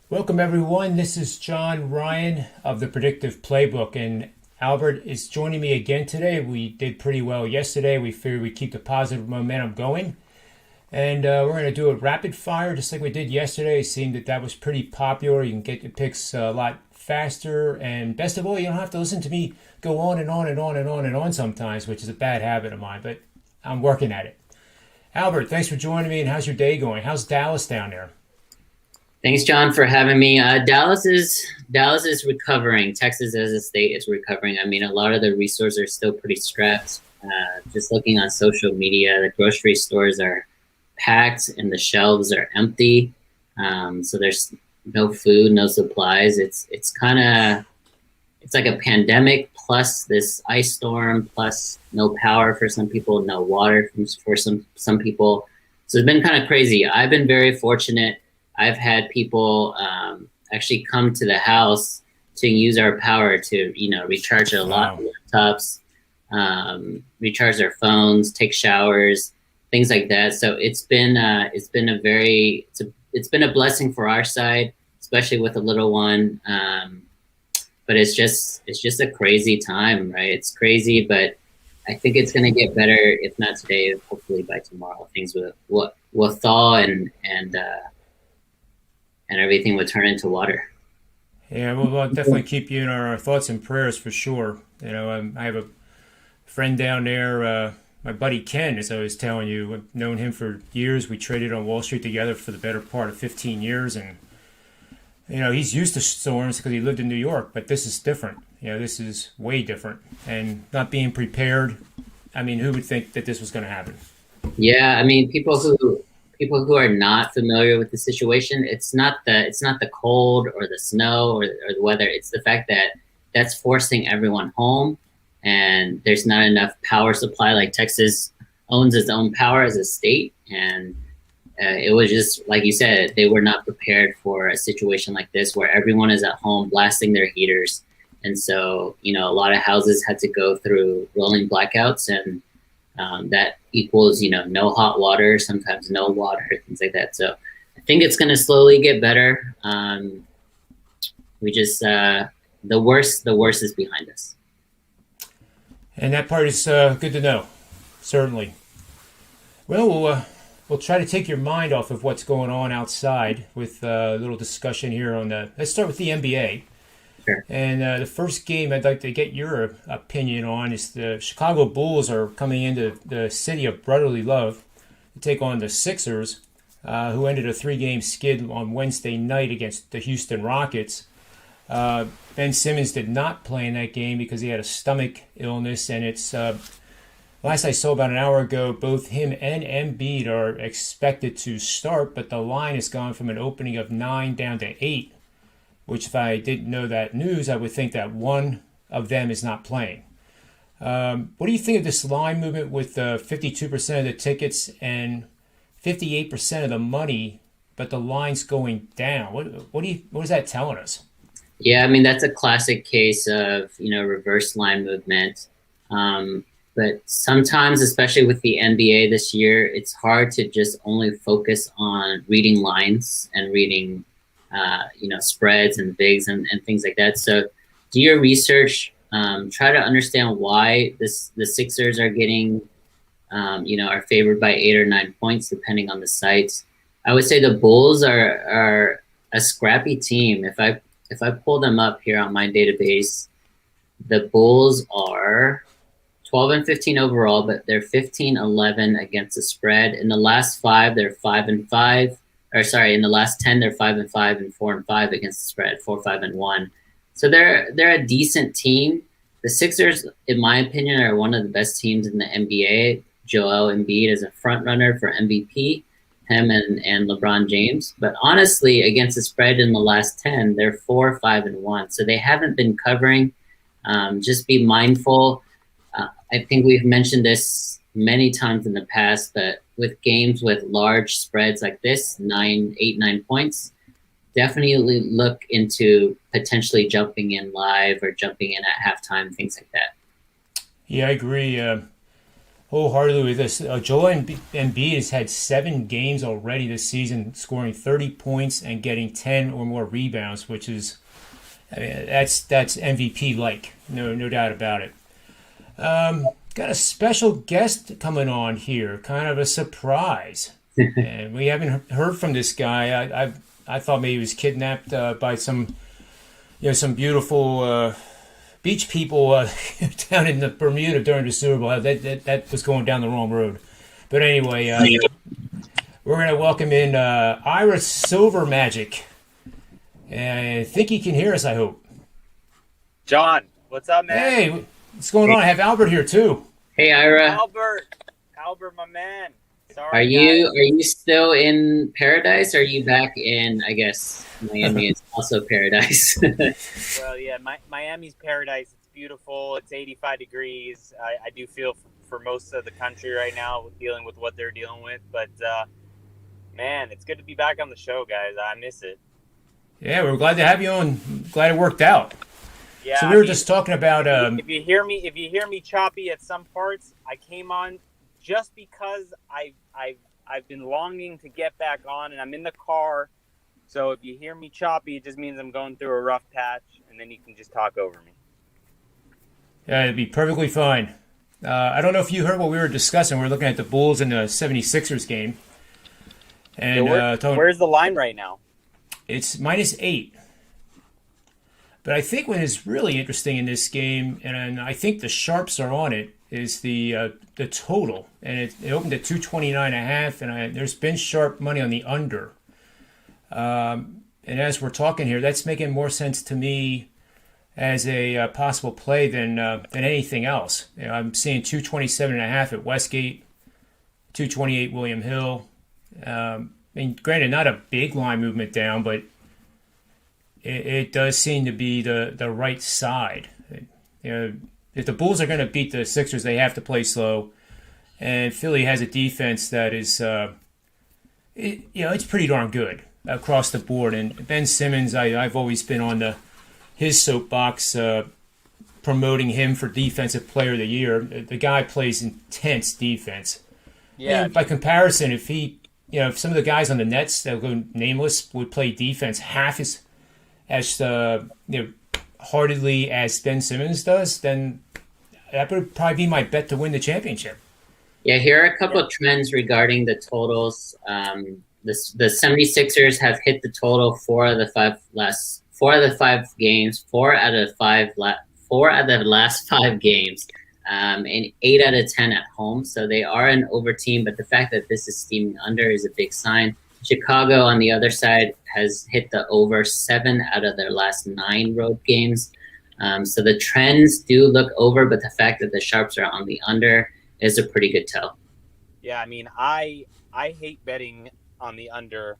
Welcome, everyone. This is John Ryan of the Predictive Playbook, and Albert is joining me again today. We did pretty well yesterday. We figured we'd keep the positive momentum going, and we're going to do a rapid fire just like we did yesterday. It seemed that was pretty popular. You can get your picks a lot faster, and best of all, you don't have to listen to me go on and on and on and on and on sometimes, which is a bad habit of mine, but I'm working at it. Albert, thanks for joining me, and how's your day going? How's Dallas down there? Thanks, John, for having me. Dallas is recovering. Texas as a state is recovering. I mean, a lot of the resources are still pretty strapped. Just looking on social media, the grocery stores are packed and the shelves are empty. So there's no food, no supplies. It's like a pandemic plus this ice storm plus no power for some people, no water for some people. So it's been kind of crazy. I've been very fortunate. I've had people actually come to the house to use our power to, recharge their Wow. laptops, recharge their phones, take showers, things like that. So it's been a blessing for our side, especially with a little one. But it's just a crazy time, right? It's crazy, but I think it's going to get better. If not today, hopefully by tomorrow, things will thaw and everything would turn into water. Yeah, we'll definitely keep you in our thoughts and prayers for sure. I have a friend down there, my buddy Ken, as I was telling you. I've known him for years. We traded on Wall Street together for the better part of 15 years. And, he's used to storms because he lived in New York, but this is different. This is way different. And not being prepared, I mean, who would think that this was going to happen? Yeah, I mean, people who are not familiar with the situation, it's not the cold or the snow or the weather. It's the fact that that's forcing everyone home, and there's not enough power supply. Like Texas owns its own power as a state, and it was just like you said, they were not prepared for a situation like this where everyone is at home blasting their heaters, and so a lot of houses had to go through rolling blackouts, and that equals no hot water, sometimes no water, things like that. So I think it's going to slowly get better. We just the worst is behind us. And that part is good to know, certainly. We'll try to take your mind off of what's going on outside with a little discussion here on the. Let's start with the NBA. Sure. And the first game I'd like to get your opinion on is the Chicago Bulls are coming into the city of brotherly love to take on the Sixers, who ended a three-game skid on Wednesday night against the Houston Rockets. Ben Simmons did not play in that game because he had a stomach illness, and it's last I saw about an hour ago, both him and Embiid are expected to start, but the line has gone from an opening of 9 down to 8, which if I didn't know that news, I would think that one of them is not playing. What do you think of this line movement with 52% of the tickets and 58% of the money, but the line's going down? What is that telling us? Yeah, I mean that's a classic case of reverse line movement. But sometimes, especially with the NBA this year, it's hard to just only focus on reading lines and reading spreads and bigs and things like that. So do your research, try to understand why the Sixers are getting, are favored by 8 or 9 points, depending on the sites. I would say the Bulls are a scrappy team. If I pull them up here on my database, the Bulls are 12 and 15 overall, but they're 15-11 against the spread. In the last five, they're 5-5. Or sorry, in the last 10, they're 5-5 and 4-5 against the spread, 4-5-1. So they're a decent team. The Sixers, in my opinion, are one of the best teams in the NBA. Joel Embiid is a front runner for MVP, him and LeBron James. But honestly, against the spread in the last 10, they're 4-5-1. So they haven't been covering. Just be mindful. I think we've mentioned this many times in the past, but with games with large spreads like this, 9 points, definitely look into potentially jumping in live or jumping in at halftime, things like that. Yeah, I agree. wholeheartedly with this. Joel Embiid has had 7 games already this season, scoring 30 points and getting 10 or more rebounds, which is, I mean, that's MVP like, no doubt about it. Got a special guest coming on here, kind of a surprise, and we haven't heard from this guy. I thought maybe he was kidnapped by some beautiful beach people down in the Bermuda during the Super Bowl. That was going down the wrong road. But anyway, we're going to welcome in Ira Silver Magic. And I think he can hear us, I hope. John, what's up, man? Hey, what's going on? I have Albert here, too. Hey, Ira. Albert, my man. Sorry, Are you still in paradise? Or are you back in, I guess, Miami is also paradise? Well, yeah, Miami's paradise. It's beautiful. It's 85 degrees. I do feel for most of the country right now dealing with what they're dealing with. But, man, it's good to be back on the show, guys. I miss it. Yeah, we're glad to have you on. Glad it worked out. Yeah, so we were just talking about. If you hear me choppy at some parts, I came on just because I've been longing to get back on, and I'm in the car. So if you hear me choppy, it just means I'm going through a rough patch, and then you can just talk over me. Yeah, it'd be perfectly fine. I don't know if you heard what we were discussing. We were looking at the Bulls and the 76ers game. And where's the line right now? It's -8. But I think what is really interesting in this game, and I think the sharps are on it, is the total. And it opened at 229.5, and there's been sharp money on the under. And as we're talking here, that's making more sense to me as a possible play than anything else. You know, I'm seeing 227.5 at Westgate, 228 William Hill. I mean, granted, not a big line movement down, but it does seem to be the right side. You know, if the Bulls are going to beat the Sixers, they have to play slow. And Philly has a defense that is, it's pretty darn good across the board. And Ben Simmons, I've always been on his soapbox, promoting him for Defensive Player of the Year. The guy plays intense defense. Yeah. And by comparison, if some of the guys on the Nets that go nameless would play defense half as heartedly as Ben Simmons does, then that would probably be my bet to win the championship. Yeah, here are a couple of trends regarding the totals. The 76ers have hit the total 4 out of the 5 games, 4 out of the last 5 games, and 8 out of 10 at home. So they are an over team, but the fact that this is steaming under is a big sign. Chicago, on the other side, has hit the over 7 out of their last 9 road games. So the trends do look over, but the fact that the sharps are on the under is a pretty good tell. Yeah, I mean, I hate betting on the under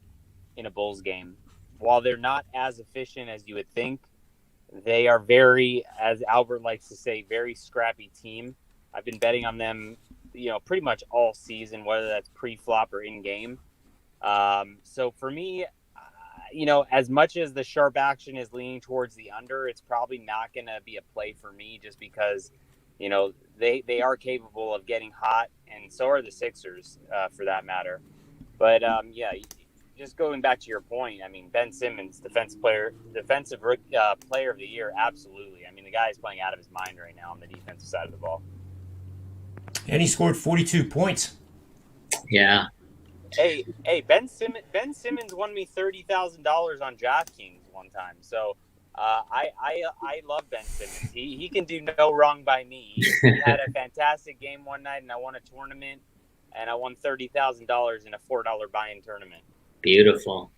in a Bulls game. While they're not as efficient as you would think, they are very, as Albert likes to say, very scrappy team. I've been betting on them, pretty much all season, whether that's pre-flop or in-game. So for me, as much as the sharp action is leaning towards the under, it's probably not going to be a play for me just because, they are capable of getting hot, and so are the Sixers, for that matter. But, just going back to your point, I mean, Ben Simmons, defensive player of the year, absolutely. I mean, the guy is playing out of his mind right now on the defensive side of the ball. And he scored 42 points. Yeah. Hey, Ben Simmons won me $30,000 on DraftKings one time. So I love Ben Simmons. He can do no wrong by me. He had a fantastic game one night, and I won a tournament, and I won $30,000 in a $4 buy-in tournament. Beautiful.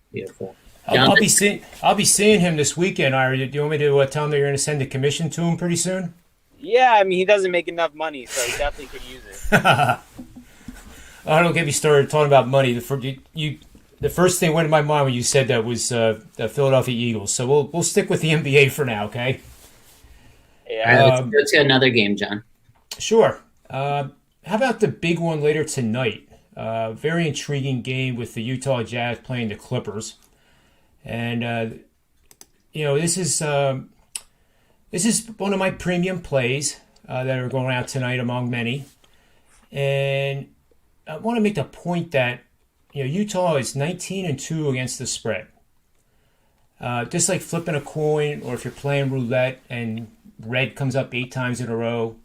I'll be seeing him this weekend. Ira, do you want me to tell him that you're going to send a commission to him pretty soon? Yeah, I mean, he doesn't make enough money, so he definitely could use it. I don't get me started talking about money. The first thing went in my mind when you said that was the Philadelphia Eagles. So we'll stick with the NBA for now, okay? Yeah. All right, let's go to another game, John. Sure. How about the big one later tonight? Very intriguing game with the Utah Jazz playing the Clippers, and this is one of my premium plays that are going out tonight among many. And I want to make the point that Utah is 19-2 against the spread. Just like flipping a coin, or if you're playing roulette and red comes up 8 times in a row,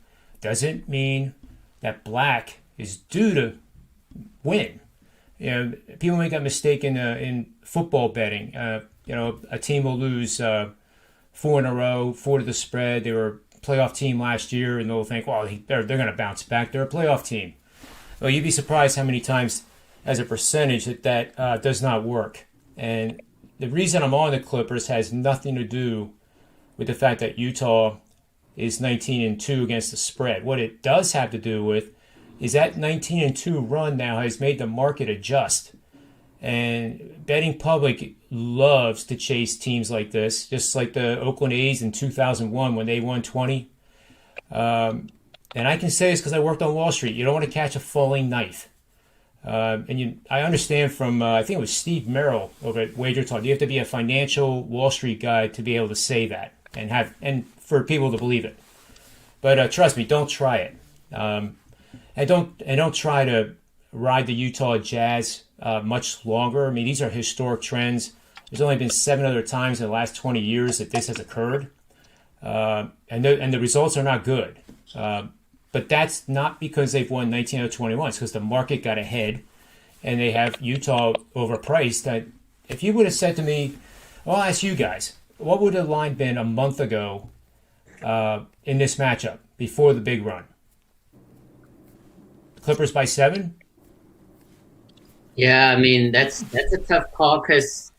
doesn't mean that black is due to win. People make that mistake in football betting. A team will lose 4 in a row, 4 to the spread. They were a playoff team last year, and they'll think, well, they're going to bounce back. They're a playoff team. Well, you'd be surprised how many times, as a percentage, that does not work. And the reason I'm on the Clippers has nothing to do with the fact that Utah is 19-2 against the spread. What it does have to do with is that 19-2 run now has made the market adjust. And betting public loves to chase teams like this, just like the Oakland A's in 2001 when they won 20. And I can say this because I worked on Wall Street. You don't want to catch a falling knife. I understand from, I think it was Steve Merrill over at Wager Talk, you have to be a financial Wall Street guy to be able to say that and for people to believe it. But trust me, don't try it. And don't try to ride the Utah Jazz much longer. I mean, these are historic trends. There's only been 7 other times in the last 20 years that this has occurred, and the results are not good. But that's not because they've won 19 out of 21. It's because the market got ahead, and they have Utah overpriced. That if you would have said to me, well, I'll ask you guys, what would the line been a month ago in this matchup before the big run? Clippers by 7? Yeah, I mean that's a tough call because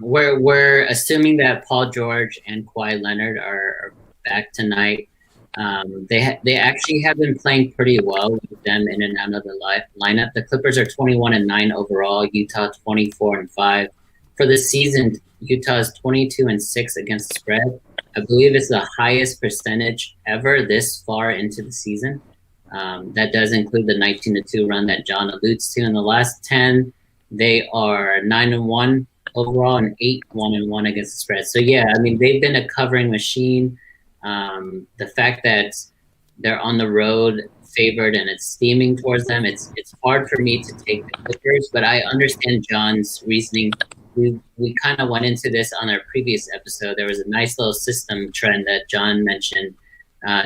we're assuming that Paul George and Kawhi Leonard are back tonight. They actually have been playing pretty well with them in and out of the lineup. The Clippers are 21-9 overall. Utah 24-5 for the season. Utah is 22-6 against the spread. I believe it's the highest percentage ever this far into the season. That does include the 19-2 run that John alludes to. In the last 10, they are 9-1 overall and 8-1-1 against the spread. So yeah, I mean they've been a covering machine. The fact that they're on the road favored and it's steaming towards them, it's hard for me to take the Clippers, but I understand John's reasoning. We kind of went into this on our previous episode. There was a nice little system trend that John mentioned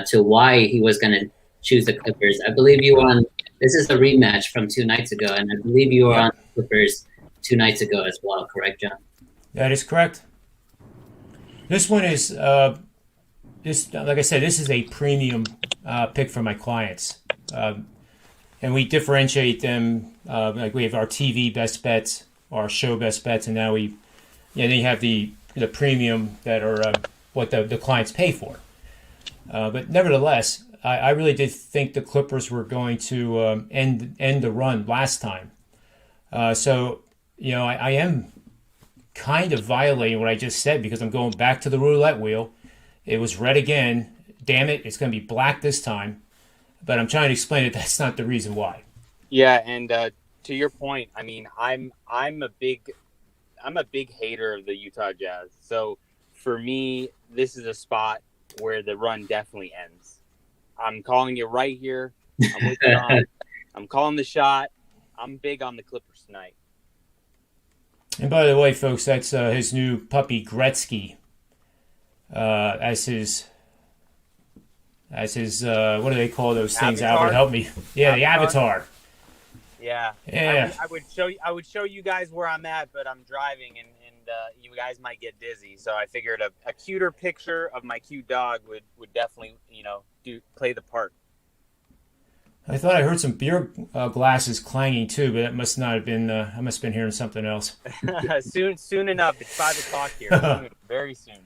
to why he was going to choose the Clippers. I believe you were on. This is a rematch from 2 nights ago, and I believe you were on the Clippers 2 nights ago as well. Correct, John? That is correct. This one is like I said, this is a premium pick for my clients, and we differentiate them. Like we have our TV best bets, our show best bets, and now then you have the premium that are what the clients pay for. But nevertheless, I really did think the Clippers were going to end the run last time. So I am kind of violating what I just said because I'm going back to the roulette wheel. It was red again. Damn it, it's going to be black this time. But I'm trying to explain that that's not the reason why. Yeah, and to your point, I mean, I'm a big hater of the Utah Jazz. So for me, this is a spot where the run definitely ends. I'm calling it right here. I'm with John. I'm calling the shot. I'm big on the Clippers tonight. And by the way, folks, that's his new puppy Gretzky. As his what do they call those things? Avatar? Albert, help me. Yeah, the Avatar. Yeah. I would show you guys where I'm at, but I'm driving and you guys might get dizzy. So I figured a cuter picture of my cute dog would definitely play the part. I thought I heard some beer glasses clanging too, but that must not have been. I must have been hearing something else. soon enough. It's 5 o'clock here. Soon, very soon.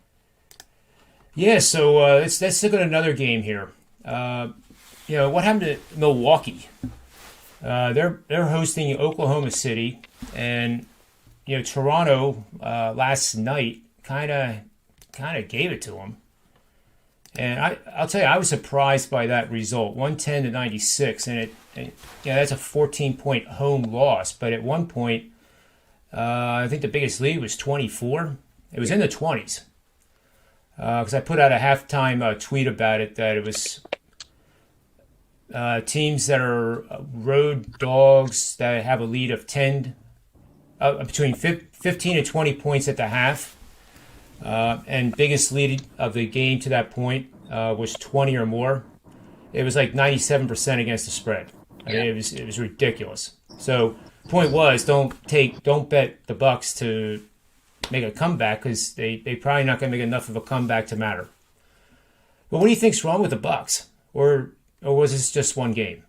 Yeah, so let's look at another game here. What happened to Milwaukee? They're hosting Oklahoma City, and Toronto last night kind of gave it to them. And I'll tell you, I was surprised by that result, 110-96, and that's a 14-point home loss. But at one point, I think the biggest lead was 24. It was in the 20s. Because I put out a halftime tweet about it that it was teams that are road dogs that have a lead of 10, between 15 and 20 points at the half. And biggest lead of the game to that point was 20 or more. It was like 97% against the spread. I mean, it was ridiculous. So the point was, don't bet the Bucks to make a comeback, because they probably not going to make enough of a comeback to matter. But what do you think's wrong with the Bucks, or was this just one game?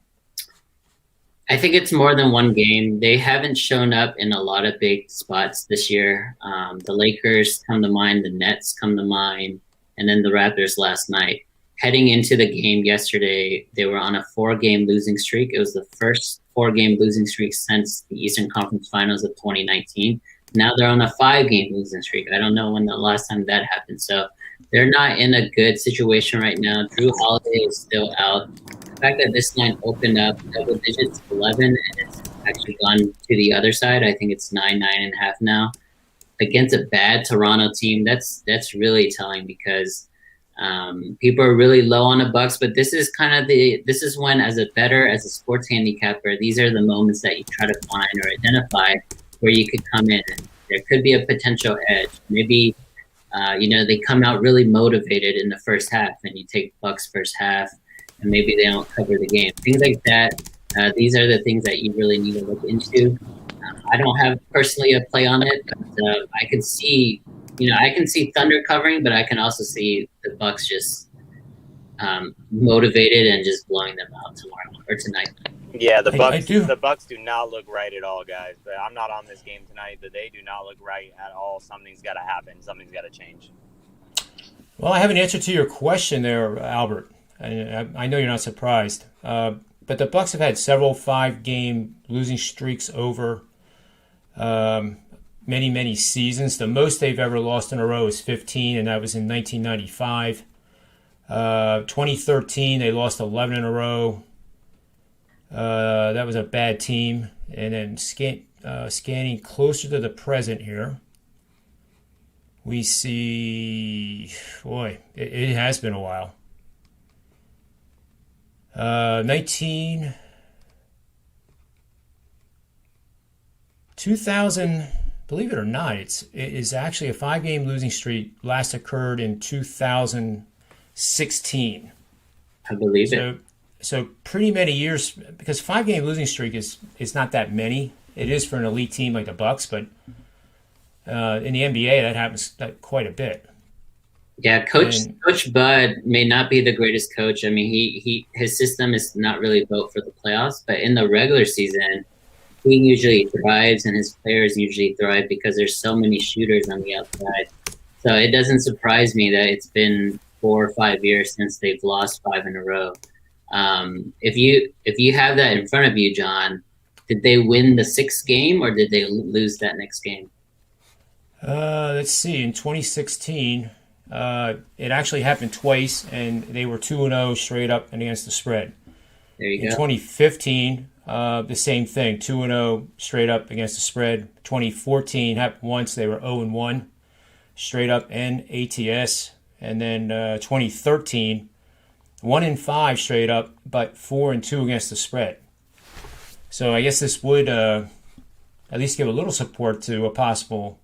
I think it's more than one game. They haven't shown up in a lot of big spots this year. The Lakers come to mind, the Nets come to mind, and then the Raptors last night. Heading into the game yesterday, they were on a 4-game losing streak. It was the first 4-game losing streak since the Eastern Conference Finals of 2019. Now they're on a 5-game losing streak. I don't know when the last time that happened. So they're not in a good situation right now. Drew Holiday is still out. The fact that this line opened up double digits, 11, and it's actually gone to the other side. I think it's 9.5 now. Against a bad Toronto team, that's really telling, because people are really low on the Bucks. But this is this is when, as a bettor, as a sports handicapper, these are the moments that you try to find or identify where you could come in and there could be a potential edge. Maybe they come out really motivated in the first half, and you take Bucks first half, and maybe they don't cover the game. Things like that. These are the things that you really need to look into. I don't have personally a play on it, but I can see, I can see Thunder covering, but I can also see the Bucks just motivated and just blowing them out tomorrow or tonight. Yeah, the Bucks do not look right at all, guys. But I'm not on this game tonight, but they do not look right at all. Something's got to happen. Something's got to change. Well, I have an answer to your question there, Albert. I know you're not surprised. But the Bucks have had several 5-game losing streaks over many, many seasons. The most they've ever lost in a row is 15, and that was in 1995. 2013, they lost 11 in a row. That was a bad team. And then scanning closer to the present here, we see, boy, it has been a while. 2000, believe it or not, it is actually a 5-game losing streak. Last occurred in 2016. I believe it. So pretty many years, because 5-game losing streak is not that many. It is for an elite team like the Bucks, but in the NBA that happens quite a bit. Yeah, Coach Bud may not be the greatest coach. I mean, his system is not really built for the playoffs, but in the regular season, he usually thrives, and his players usually thrive because there's so many shooters on the outside. So it doesn't surprise me that it's been 4 or 5 years since they've lost 5 in a row. If you have that in front of you, John, did they win the 6th game or did they lose that next game? Let's see. In 2016, it actually happened twice, and they were 2-0 straight up and against the spread. There you go. In 2015, the same thing, 2-0 straight up against the spread. 2014 happened once; they were 0-1 straight up and ATS. And then 2013, 1-5 straight up, but 4-2 against the spread. So I guess this would at least give a little support to a possible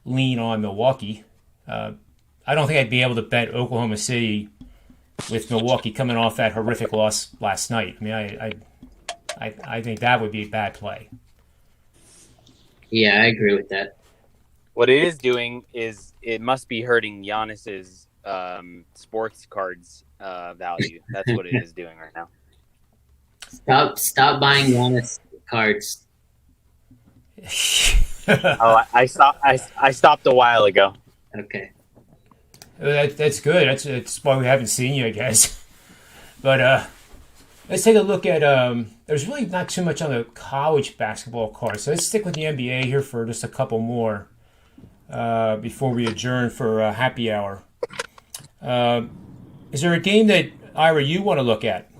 lean on Milwaukee. I don't think I'd be able to bet Oklahoma City with Milwaukee coming off that horrific loss last night. I mean, I think that would be a bad play. Yeah, I agree with that. What it is doing is it must be hurting Giannis's sports cards value. That's what it is doing right now. Stop buying Giannis cards. I stopped a while ago. Okay. That's good. That's why we haven't seen you, I guess. But let's take a look at. There's really not too much on the college basketball cards, so let's stick with the NBA here for just a couple more before we adjourn for happy hour. Is there a game that Ira you want to look at?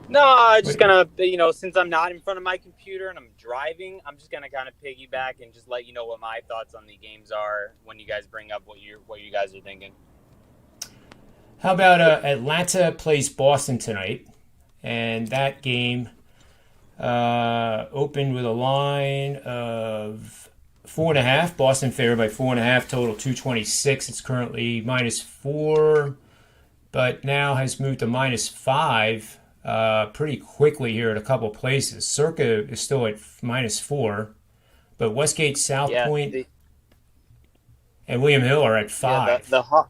No, I'm just gonna, since I'm not in front of my computer and I'm driving, I'm just gonna kind of piggyback and just let you know what my thoughts on the games are when you guys bring up what you guys are thinking. How about Atlanta plays Boston tonight, and that game opened with a line of 4.5. Boston favored by 4.5. Total 226. It's currently -4, but now has moved to -5 pretty quickly here at a couple places. Circa is still at -4, but Westgate, South Yeah, Point, and William Hill are at yeah. 5.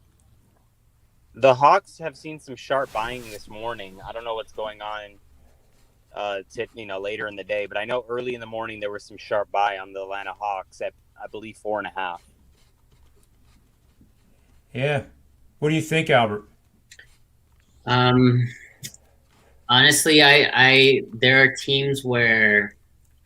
The Hawks have seen some sharp buying this morning. I don't know what's going on, later in the day, but I know early in the morning there was some sharp buy on the Atlanta Hawks at, I believe, 4.5. Yeah. What do you think, Albert? Honestly, I there are teams where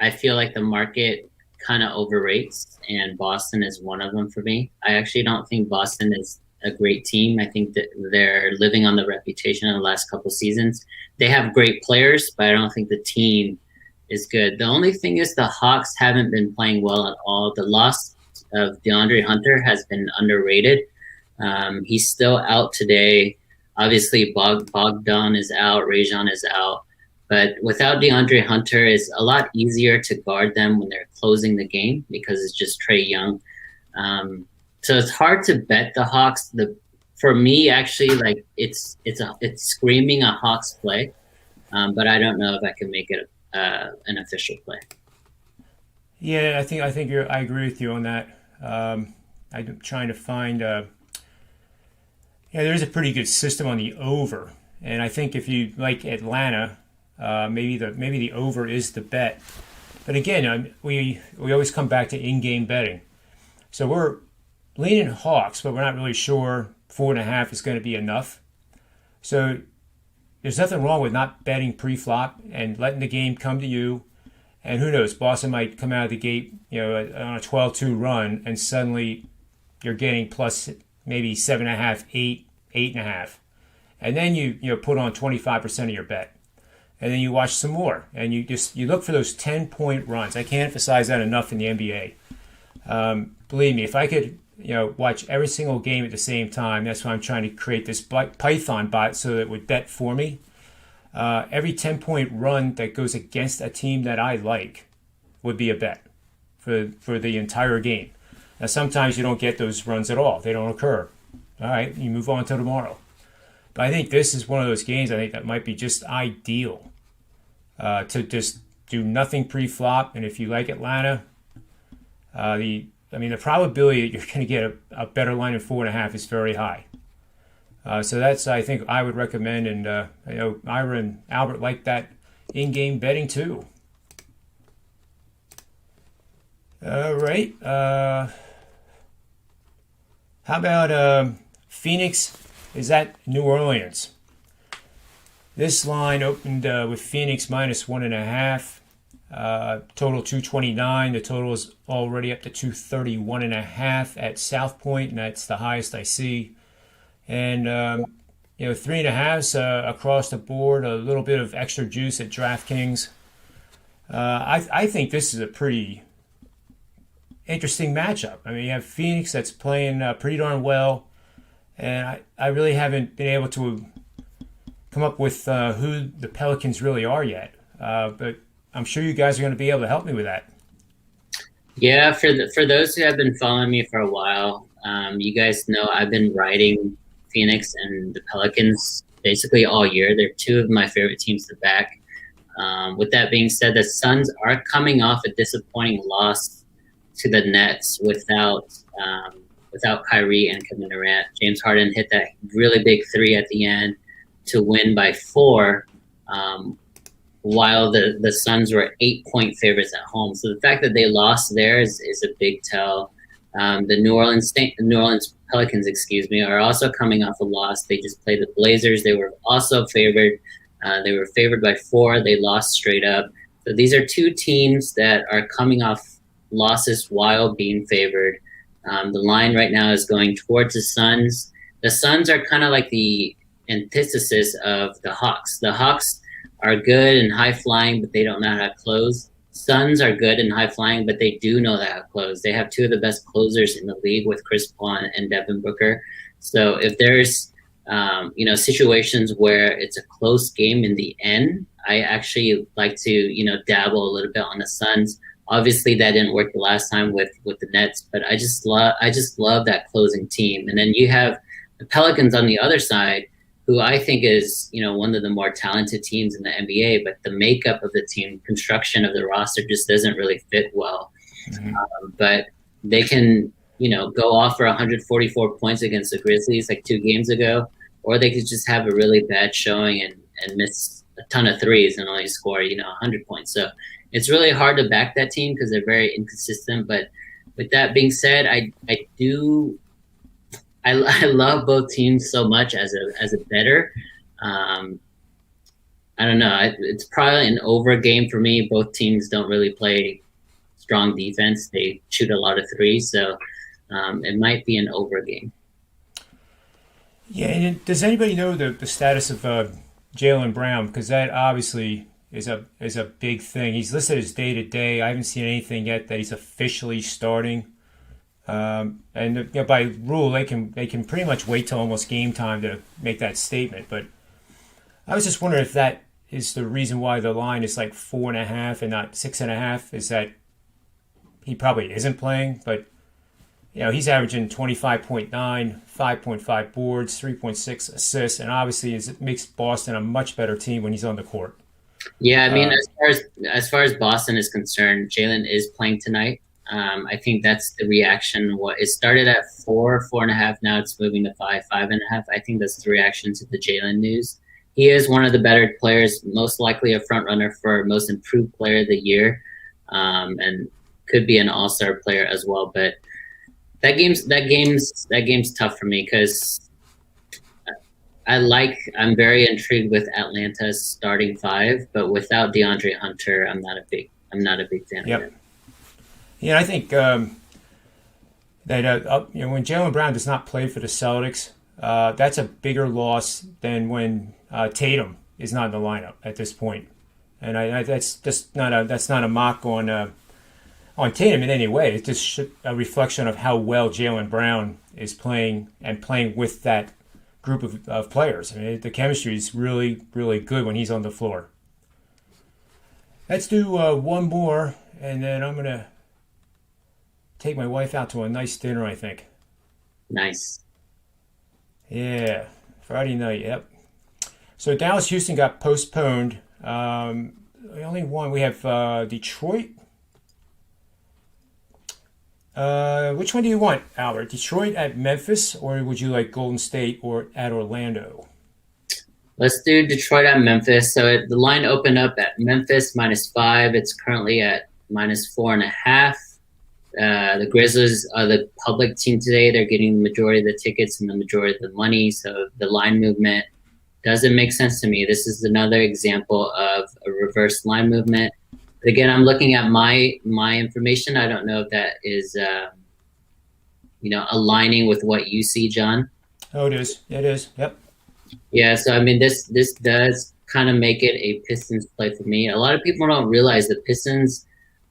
I feel like the market kind of overrates, and Boston is one of them for me. I actually don't think Boston is a great team. I think that they're living on the reputation of the last couple seasons. They have great players, but I don't think the team is good. The only thing is the Hawks haven't been playing well at all. The loss of DeAndre Hunter has been underrated. He's still out today. Obviously, Bogdan is out, Rajon is out. But without DeAndre Hunter, it's a lot easier to guard them when they're closing the game because it's just Trae Young. So it's hard to bet the Hawks. For me, actually, like it's screaming a Hawks play, but I don't know if I can make it an official play. Yeah, I agree with you on that. I'm trying to find. There's a pretty good system on the over, and I think if you like Atlanta, maybe the over is the bet. But again, we always come back to in-game betting, so we're leaning Hawks, but we're not really sure 4.5 is going to be enough. So there's nothing wrong with not betting pre-flop and letting the game come to you. And who knows, Boston might come out of the gate, on a 12-2 run, and suddenly you're getting plus maybe 7.5, 8, 8.5, and then you put on 25% of your bet, and then you watch some more, and you look for those 10-point runs. I can't emphasize that enough in the NBA. Believe me, if I could watch every single game at the same time, that's why I'm trying to create this Python bot so that it would bet for me. Every 10-point run that goes against a team that I like would be a bet for the entire game. Now, sometimes you don't get those runs at all. They don't occur. All right, you move on to tomorrow. But I think this is one of those games I think that might be just ideal to just do nothing pre-flop. And if you like Atlanta, the probability that you're going to get a better line of 4.5 is very high. So that's, I think, I would recommend. And I know Ira and Albert like that in-game betting too. All right. How about Phoenix is at New Orleans? This line opened with Phoenix -1.5. Total 229. The total is already up to 231.5 at South Point, and that's the highest I see. And 3.5s across the board. A little bit of extra juice at DraftKings. I think this is a pretty interesting matchup. I mean, you have Phoenix that's playing pretty darn well, and I really haven't been able to come up with who the Pelicans really are yet. But I'm sure you guys are going to be able to help me with that. Yeah, for those who have been following me for a while, you guys know I've been riding Phoenix and the Pelicans basically all year. They're two of my favorite teams to back. With that being said, the Suns are coming off a disappointing loss to the Nets without Kyrie and Kevin Durant. James Harden hit that really big three at the end to win by 4, while the Suns were 8-point favorites at home. So the fact that they lost there is a big tell. The New Orleans Pelicans, are also coming off a loss. They just played the Blazers. They were also favored. They were favored by 4. They lost straight up. So these are two teams that are coming off losses while being favored. The line right now is going towards the Suns. The Suns are kind of like the antithesis of the Hawks. The Hawks are good and high flying, but they don't know how to close. Suns are good and high flying, but they do know how to close. They have two of the best closers in the league with Chris Paul and Devin Booker. So if there's situations where it's a close game in the end, I actually like to, dabble a little bit on the Suns. Obviously, that didn't work the last time with the Nets, but I just love that closing team. And then you have the Pelicans on the other side, who I think is, one of the more talented teams in the NBA, but the makeup of the team, construction of the roster just doesn't really fit well. Mm-hmm. But they can, go off for 144 points against the Grizzlies like 2 games ago, or they could just have a really bad showing and miss a ton of threes and only score, 100 points. So it's really hard to back that team because they're very inconsistent. But with that being said, I love both teams so much as a bettor. I don't know. It's probably an over game for me. Both teams don't really play strong defense. They shoot a lot of threes, so it might be an over game. Yeah, and does anybody know the status of Jaylen Brown? Because that obviously is a big thing. He's listed as day to day. I haven't seen anything yet that he's officially starting. And by rule, they can pretty much wait till almost game time to make that statement. But I was just wondering if that is the reason why the line is like 4.5 and not 6.5. Is that he probably isn't playing, but he's averaging 25.9, 5.5 boards, 3.6 assists, and obviously it makes Boston a much better team when he's on the court. Yeah, I mean, as far as Boston is concerned, Jaylen is playing tonight. I think that's the reaction. It started at 4.5. Now it's moving to 5.5. I think that's the reaction to the Jaylen news. He is one of the better players, most likely a front runner for most improved player of the year, and could be an all-star player as well. But that game's tough for me because I'm very intrigued with Atlanta's starting five, but without DeAndre Hunter, I'm not a big fan of him. Yeah, I think that when Jaylen Brown does not play for the Celtics, that's a bigger loss than when Tatum is not in the lineup at this point. And that's just not a mock on Tatum in any way. It's just a reflection of how well Jaylen Brown is playing and playing with that group of players. I mean, the chemistry is really, really good when he's on the floor. Let's do one more, and then I'm going to take my wife out to a nice dinner, I think. Nice. Yeah, Friday night, yep. So Dallas-Houston got postponed. Only one. We have Detroit. Which one do you want, Albert? Detroit at Memphis, or would you like Golden State or at Orlando? Let's do Detroit at Memphis. So the line opened up at Memphis -5. It's currently at -4.5. The Grizzlies are the public team today. They're getting the majority of the tickets and the majority of the money. So the line movement doesn't make sense to me. This is another example of a reverse line movement. But again, I'm looking at my information. I don't know if that is, aligning with what you see, John. Oh, it is. It is. Yep. Yeah. So I mean, this does kind of make it a Pistons play for me. A lot of people don't realize the Pistons,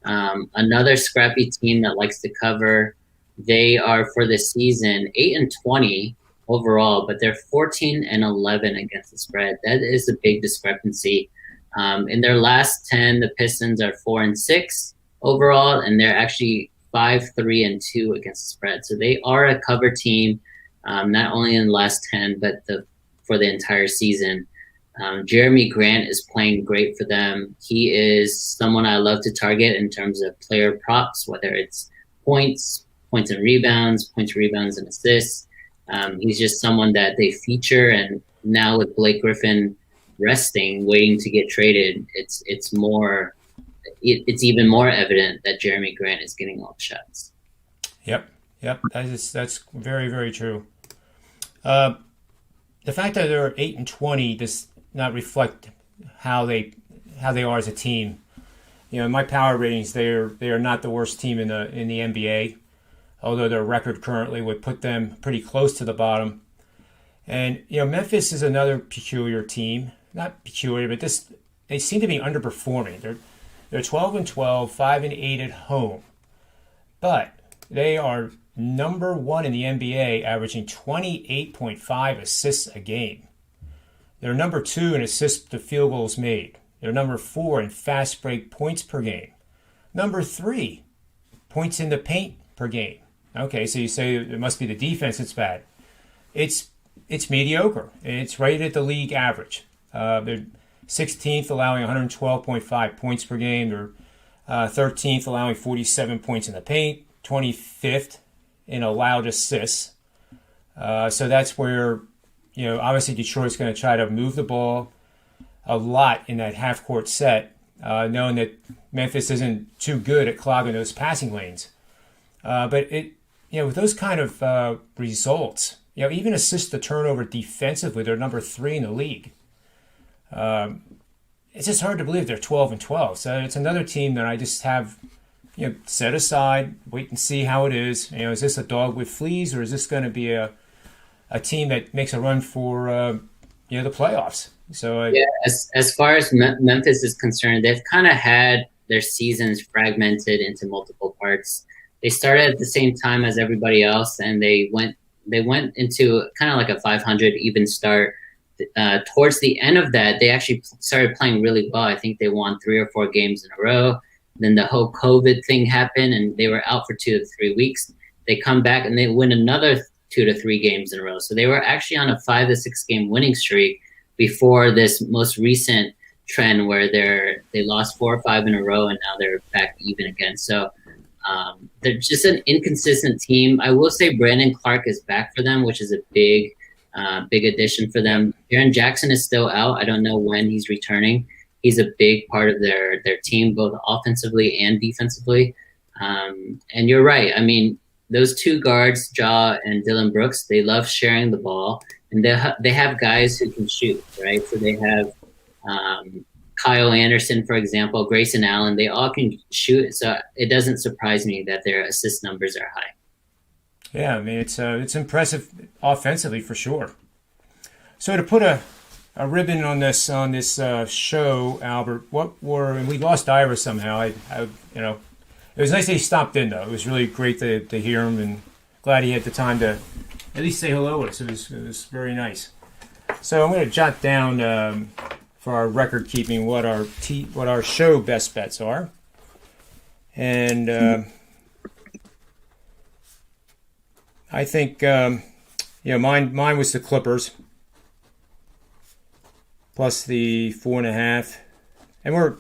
another scrappy team that likes to cover. They are for the season 8-20 overall, but they're 14-11 against the spread. That is a big discrepancy. In their last 10, the Pistons are 4-6 overall, and they're actually 5-3-2 against the spread. So they are a cover team, not only in the last 10, but for the entire season. Jeremy Grant is playing great for them. He is someone I love to target in terms of player props, whether it's points and rebounds, and assists. He's just someone that they feature, and now with Blake Griffin resting, waiting to get traded, it's even more evident that Jeremy Grant is getting all the shots. Yep. That's very, very true. The fact that they're 8-20 does not reflect how they are as a team. In my power ratings, they are not the worst team in the NBA, although their record currently would put them pretty close to the bottom. And Memphis is another peculiar team. Not peculiar, but they seem to be underperforming. They're 12-12, 5-8 at home. But They are number 1 in the NBA, averaging 28.5 assists a game. They're number 2 in assists to field goals made. They're number 4 in fast break points per game. Number 3, points in the paint per game. Okay, so you say it must be the defense that's bad. It's mediocre. It's right at the league average. They're 16th, allowing 112.5 points per game. They're 13th, allowing 47 points in the paint. 25th in allowed assists. So that's where, obviously Detroit's going to try to move the ball a lot in that half-court set, knowing that Memphis isn't too good at clogging those passing lanes. But with those kind of results, even assist to turnover defensively, they're number 3 in the league. It's just hard to believe they're 12-12. So it's another team that I just have, set aside, wait and see how it is. Is this a dog with fleas, or is this going to be a team that makes a run for the playoffs? So as far as Memphis is concerned, they've kind of had their seasons fragmented into multiple parts. They started at the same time as everybody else, and they went into kind of like a 500 even start. Towards the end of that, they actually started playing really well. I think they won 3 or 4 games in a row. Then the whole COVID thing happened, and they were out for 2 to 3 weeks. They come back and they win another 2 to 3 games in a row. So they were actually on a 5 to 6 game winning streak before this most recent trend where they lost 4 or 5 in a row, and now they're back even again. So they're just an inconsistent team. I will say Brandon Clark is back for them, which is a big addition for them. Jaren Jackson is still out. I don't know when he's returning. He's a big part of their team, both offensively and defensively. And you're right. I mean, those 2 guards, Ja and Dylan Brooks, they love sharing the ball, and they have guys who can shoot, right? So they have Kyle Anderson, for example, Grayson Allen. They all can shoot, so it doesn't surprise me that their assist numbers are high. Yeah, I mean, it's impressive offensively for sure. So to put a ribbon on this show, Albert, and we lost Ira somehow. It was nice that he stopped in, though. It was really great to hear him, and glad he had the time to at least say hello to us. It was very nice. So I'm going to jot down for our record keeping what our show best bets are, and I think mine was the Clippers plus the 4.5, and we're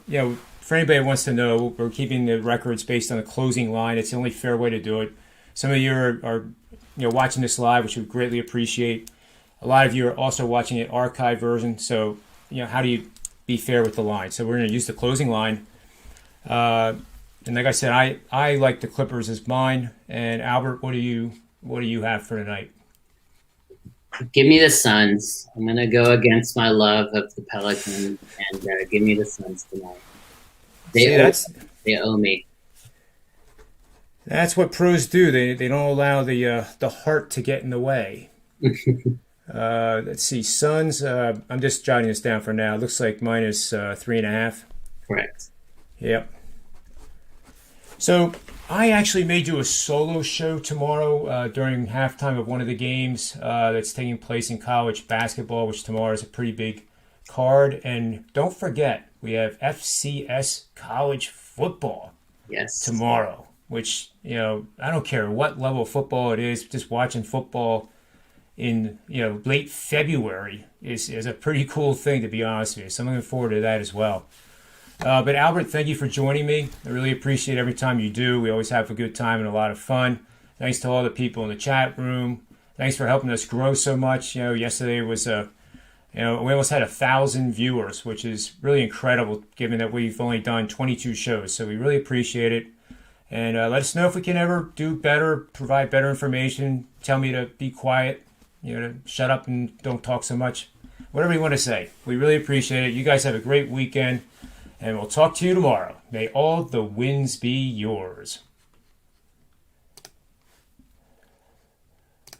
for anybody who wants to know, we're keeping the records based on the closing line. It's the only fair way to do it. Some of you are watching this live, which we greatly appreciate. A lot of you are also watching it archived version. So how do you be fair with the line? So we're going to use the closing line. And like I said, I like the Clippers as mine. And Albert, what do you have for tonight? Give me the Suns. I'm going to go against my love of the Pelicans and give me the Suns tonight. They owe me. That's what pros do. They don't allow the heart to get in the way. Let's see, Suns. I'm just jotting this down for now. It looks like mine is 3.5. Correct. Yep. So I actually made you a solo show tomorrow during halftime of one of the games that's taking place in college basketball, which tomorrow is a pretty big card. And don't forget, we have FCS college football tomorrow, which, I don't care what level of football it is, just watching football in, late February is a pretty cool thing, to be honest with you. So I'm looking forward to that as well. But Albert, thank you for joining me. I really appreciate every time you do. We always have a good time and a lot of fun. Thanks to all the people in the chat room. Thanks for helping us grow so much. Yesterday was we almost had 1,000 viewers, which is really incredible given that we've only done 22 shows. So we really appreciate it. And let us know if we can ever do better, provide better information. Tell me to be quiet, to shut up and don't talk so much. Whatever you want to say. We really appreciate it. You guys have a great weekend. And we'll talk to you tomorrow. May all the wins be yours.